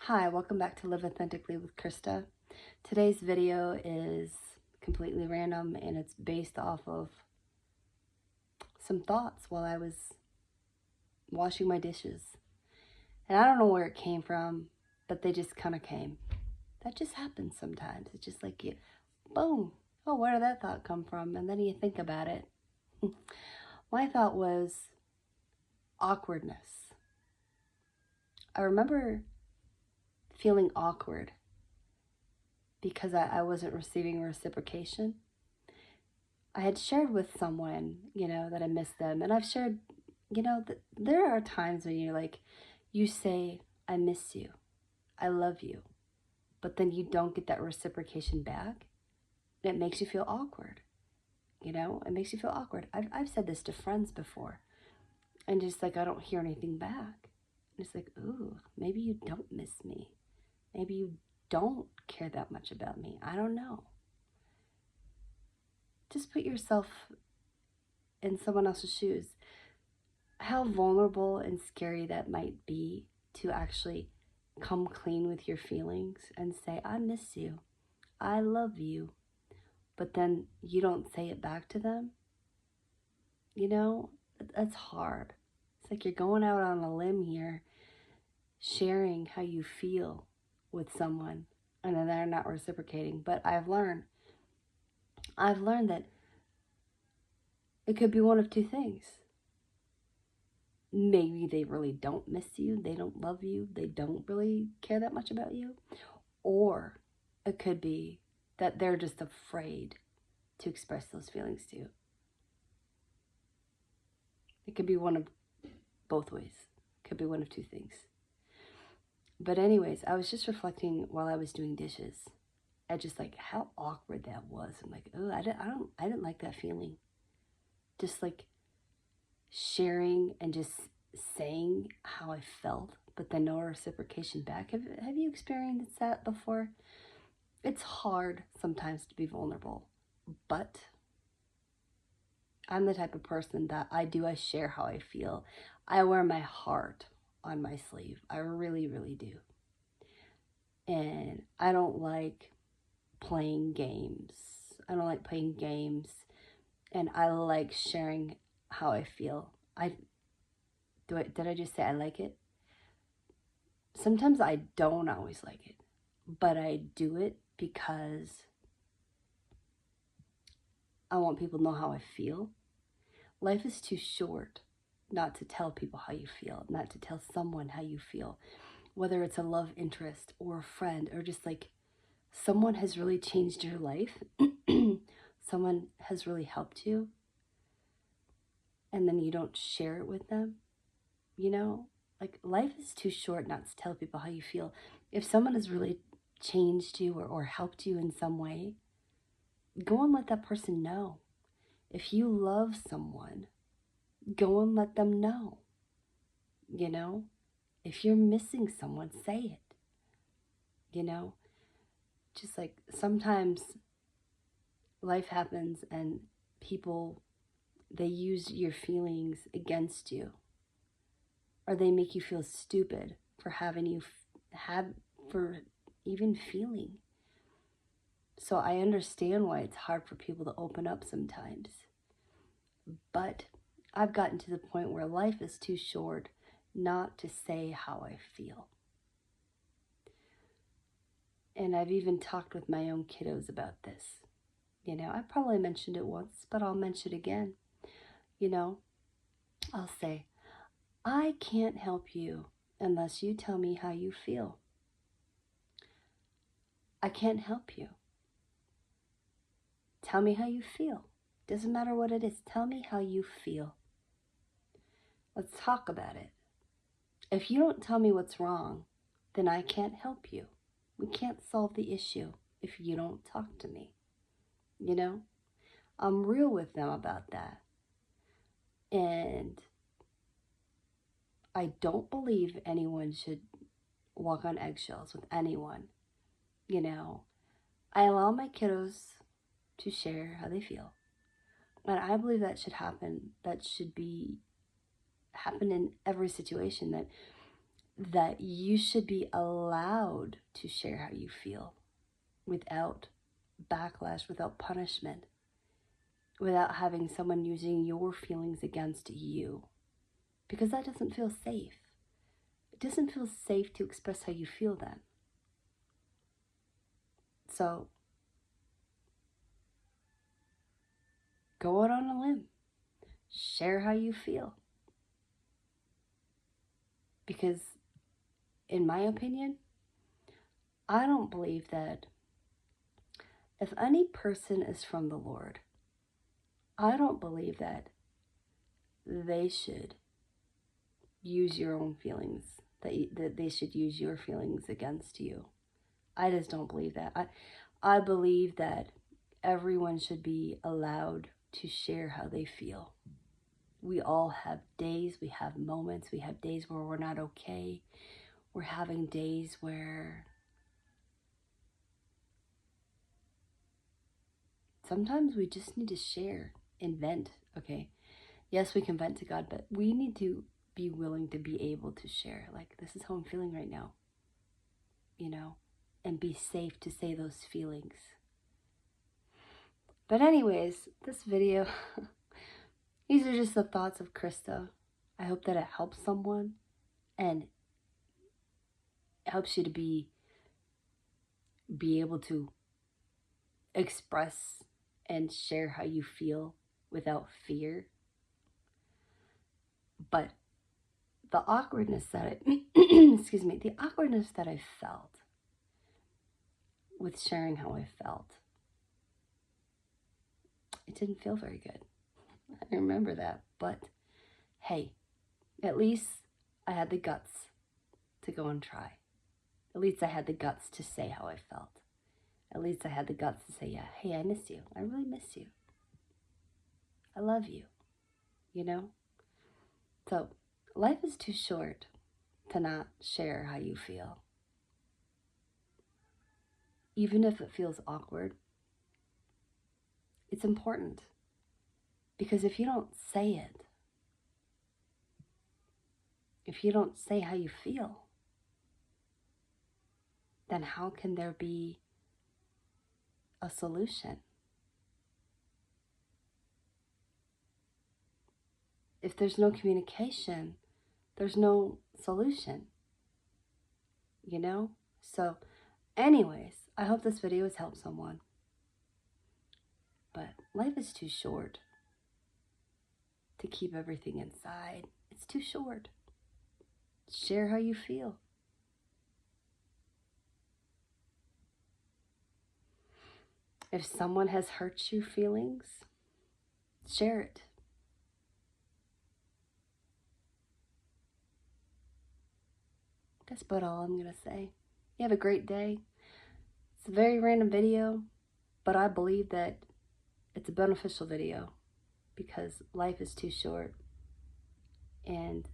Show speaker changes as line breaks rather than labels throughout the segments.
Hi, welcome back to Live Authentically with Krista. Today's video is completely random and it's based off of some thoughts while I was washing my dishes. And I don't know where it came from, but they just kind of came. That just happens sometimes. It's just like you, boom, oh, where did that thought come from? And then you think about it. My thought was awkwardness. I remember feeling awkward because I wasn't receiving reciprocation. I had shared with someone, that I miss them. And I've shared, there are times when you say, I miss you, I love you, but then you don't get that reciprocation back. And it makes you feel awkward. It makes you feel awkward. I've said this to friends before, and just like, I don't hear anything back. And it's like, ooh, maybe you don't miss me. Maybe you don't care that much about me. I don't know. Just put yourself in someone else's shoes. How vulnerable and scary that might be to actually come clean with your feelings and say, I miss you, I love you, but then you don't say it back to them. That's hard. It's like you're going out on a limb here, sharing how you feel with someone, and then they're not reciprocating. But I've learned that it could be one of two things. Maybe they really don't miss you, they don't love you, they don't really care that much about you. Or it could be that they're just afraid to express those feelings to you. It could be one of both ways. It could be one of two things. But anyways, I was just reflecting while I was doing dishes at just like how awkward that was. I'm like, oh, I didn't like that feeling. Just like sharing and just saying how I felt, but then no reciprocation back. Have you experienced that before? It's hard sometimes to be vulnerable, but I'm the type of person that I share how I feel. I wear my heart on my sleeve. I really, really do. And I don't like playing games. And I like sharing how I feel. Did I just say I like it? Sometimes I don't always like it, but I do it because I want people to know how I feel. Life is too short not to tell people how you feel, not to tell someone how you feel, whether it's a love interest or a friend or just like someone has really changed your life, someone has really helped you, and then you don't share it with them. Like life is too short not to tell people how you feel. If someone has really changed you or helped you in some way, go and let that person know. If you love someone, go and let them know. If you're missing someone, say it. Just like sometimes life happens and people, they use your feelings against you, or they make you feel stupid for for even feeling. So I understand why it's hard for people to open up sometimes. But I've gotten to the point where life is too short not to say how I feel. And I've even talked with my own kiddos about this. I probably mentioned it once, but I'll mention it again. I'll say, I can't help you unless you tell me how you feel. I can't help you. Tell me how you feel. Doesn't matter what it is. Tell me how you feel. Let's talk about it. If you don't tell me what's wrong, then I can't help you. We can't solve the issue if you don't talk to me. I'm real with them about that. And I don't believe anyone should walk on eggshells with anyone. I allow my kiddos to share how they feel. And I believe that should happen. That should happen in every situation, that that you should be allowed to share how you feel without backlash, without punishment, without having someone using your feelings against you, because that doesn't feel safe. It doesn't feel safe to express how you feel then. So go out on a limb, share how you feel, because in my opinion, I don't believe that if any person is from the Lord, I don't believe that they should use your own feelings, that they should use your feelings against you. I just don't believe that. I believe that everyone should be allowed to share how they feel. We all have days, we have moments, we have days where we're not okay. We're having days where sometimes we just need to share and vent, okay? Yes, we can vent to God, but we need to be willing to be able to share. Like, this is how I'm feeling right now, you know, and be safe to say those feelings. But anyways, this video, these are just the thoughts of Krista. I hope that it helps someone and helps you to be able to express and share how you feel without fear. But the awkwardness that the awkwardness that I felt with sharing how I felt, it didn't feel very good. I remember that. But hey, at least I had the guts to go and try. At least I had the guts to say how I felt. At least I had the guts to say, yeah, hey, I miss you. I really miss you. I love you. You know? So life is too short to not share how you feel. Even if it feels awkward, it's important. Because if you don't say it, if you don't say how you feel, then how can there be a solution? If there's no communication, there's no solution, you know? So anyways, I hope this video has helped someone. But life is too short to keep everything inside. It's too short. Share how you feel. If someone has hurt your feelings, share it. That's about all I'm going to say. You have a great day. It's a very random video, but I believe that it's a beneficial video because life is too short and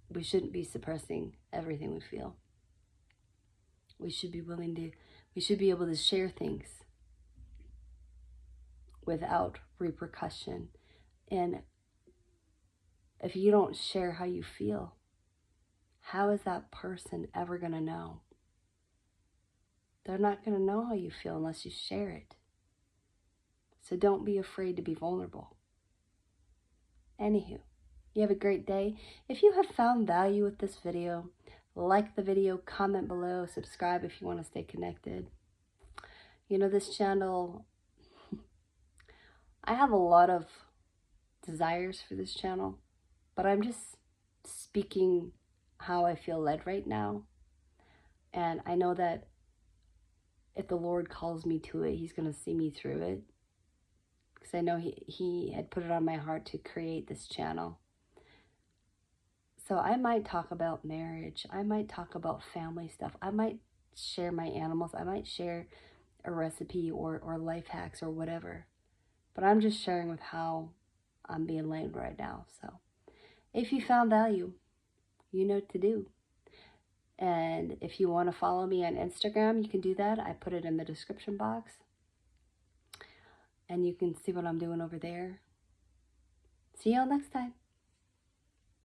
we shouldn't be suppressing everything we feel. We should be able to share things without repercussion. And if you don't share how you feel, how is that person ever going to know? They're not going to know how you feel unless you share it. So don't be afraid to be vulnerable. Anywho, you have a great day. If you have found value with this video, like the video, comment below, subscribe if you want to stay connected. You know, this channel, I have a lot of desires for this channel, but I'm just speaking how I feel led right now. And I know that if the Lord calls me to it, He's going to see me through it. Because I know he had put it on my heart to create this channel. So I might talk about marriage. I might talk about family stuff. I might share my animals. I might share a recipe or life hacks or whatever. But I'm just sharing with how I'm being led right now. So if you found value, you know what to do. And if you want to follow me on Instagram, you can do that. I put it in the description box. And you can see what I'm doing over there. See y'all next time.